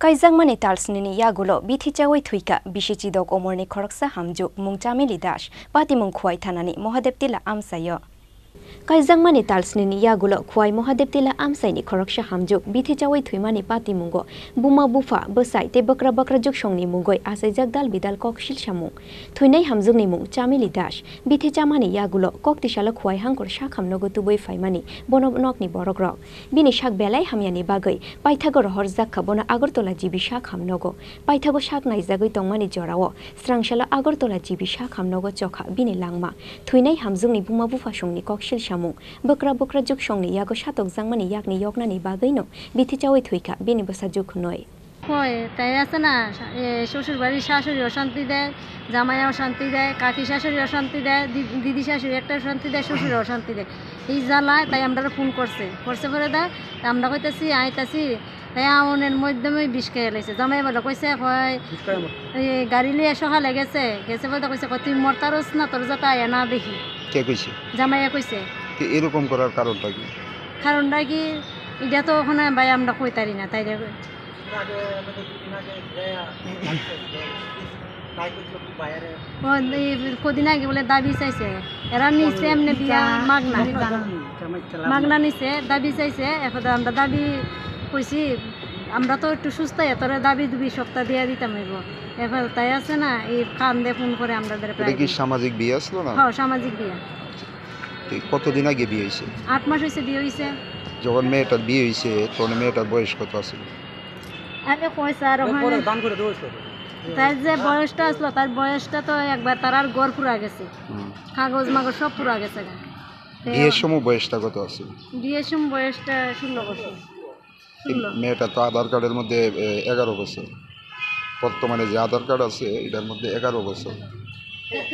Kaizangmani talsnini yagulo bithi chawai thuika bishechidok omorni khoroksa hamjuk mung Chamili Das pati mung khuai thanani Mohadeptila amsayo Kaizangmani talsnini yagulo khuai Mohadeptila amsaini khoroksa hamjuk bithi chawai thuimani pati mungo buma bufa besai te bakra bakra juk shongni mungoi asai jagdal bidal kokshil shamung thuinai hamjukni mung Chamili Das bithi chamani yagulo koktishala khuai hangkor shakhamnogo tuboi faimani bonobnokni borokrok bini shak belai hamyani bagai paithago rohor jakka bona Agartala jibi shak hamnogo paithago shak naijagoi tongmani jorao strangshala Agartala jibi shak hamnogo chokha bini langma thuinai hamjukni buma bufa shongni kokshil shamung bakra bakra juk shongni yago shatok jangmani yakni yoknani bagaino bithi chawai thuika bini basa juk noi হয় তাই আছে না শ্বশুর বাড়ির শাশুড়ি অশান্তি দেয় জামাই অশান্তি দেয় কাকি শাশুড়ি অশান্তি দেয় দিদি শাশুড়ি একটা অশান্তি দেয় শ্বশুর অশান্তি দেয় এই জ্বালায় তাই আমরা ফোন করছে পরে দেয় আমরা কইতাছি আইতাছি তাই আমনের মাধ্যমে বিষ খেয়ে লাইছে জামাই বলে কইছে হয় গাড়ি লিয়ে সকালে গেছে বলতে কইছে তুই মরতারস না তোর যাতে আয় না দেখি কে কইছে জামাইয়া কইছে এরকম করার কারণটা কি এটা তো ওখানে ভাই আমরা কইতারি না তাই কদিন আগে বলে দাবি চাইছে এরা নিচে এমনি দিয়া মাগনা নিচে দাবি চাইছে এখন আমরা দাবি কইছি আমরা তো একটু সুস্থ তোরা দাবি 2 সপ্তাহ দিয়ে দিতাম এখন তাই আছে না এই কান দিয়ে ফোন করে আমরা সামাজিক বিয়ে আসলো না হ্যাঁ সামাজিক বিয়ে কতদিন আগে বিয়ে হয়েছে 8 মাস হয়েছে বিয়ে হয়েছে যখন মেয়েটার বিয়ে হয়েছে তখন মেয়েটার বয়স কত আছে আরে পয়সা আর তার যে বয়সটা আসলো তার বয়সটা তো একবার তার আর গড় পুরা গেছে কাগজ মাগজ সব পুরা গেছে বিয়ের সময় বয়সটা কত আছে বিয়ের সময় বয়সটা 16 বছর মেয়েটা তো আধার কার্ডের মধ্যে 11 বছর বর্তমানে যে আধার কার্ড আছে এটার মধ্যে 11 বছর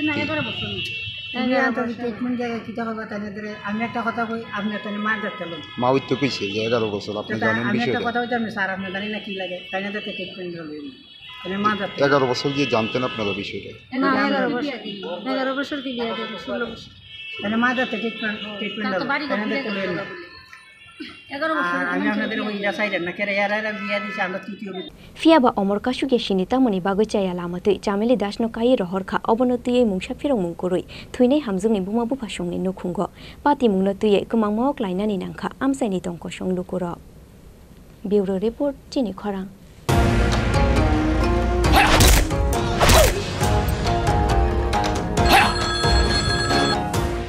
না 11 বছর আমি একটা কথা কই আপনি একটা মা দেখতে মা ওই তো কইছে যে 11 বছর আপনি জানেন বিষয়টা কথা হইতে আমি স্যার আপনি জানেন না কি লাগে তাই না দেখতে ট্রিটমেন্ট হলো আমি মা দেখতে 11 বছর যে জানতেন আপনারা বিষয়টা না 11 বছর কি বিয়ে দিয়েছে 16 বছর তাহলে মা দেখতে ট্রিটমেন্ট হলো তাই না দেখতে হলো 11 বছর আমি আপনাদের ওই যাচাইলেন না কেরে এরা বিয়ে দিয়েছে আমরা তৃতীয় Fiaba omor kasuge shinita moni bago chaya lamatui Chamili Das no kai rohor kha obonotui mungsa phirong mungkurui thuinai hamjungni buma bu phasongni nukhungo pati mungnotui kumangmok lainani nangkha amsaini tongko songlukuro Bureau report chini khorang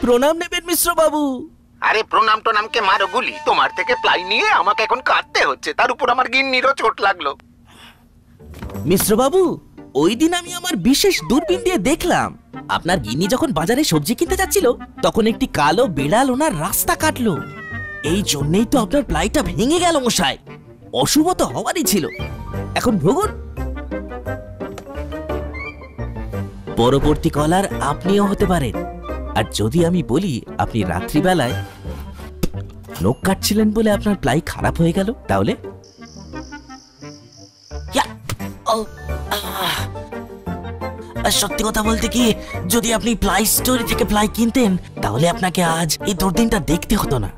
প্রণাম নেবেন মিশ্র বাবু আরে প্রণাম তো নামকে মারো গুলি তোমার থেকে প্লাই নিয়ে আমাকে এখন কাটতে হচ্ছে তার উপর আমার গিন্নিরও চোট লাগলো মিশ্র বাবু ওই দিন আমি আমার বিশেষ দূরবীন দিয়ে দেখলাম আপনার গিন্নি যখন বাজারে সবজি কিনতে যাচ্ছিল তখন একটি কালো বিড়াল ওনার রাস্তা কাটলো এই জন্যই তো আপনার প্লাইটা ভেঙে গেল মশাই অশুভ তো হওয়ারই ছিল এখন ভোগুন পরবর্তী কলার আপনিও হতে পারেন আর যদি আমি বলি আপনি রাত্রিবেলায় নখ কাটছিলেন বলে আপনার প্লাই খারাপ হয়ে গেল তাহলে সত্যি কথা বলতে কি যদি আপনি প্লাই স্টোরি থেকে প্লাই কিনতেন তাহলে আপনাকে আজ এই দুর্দিনটা দেখতে হতো না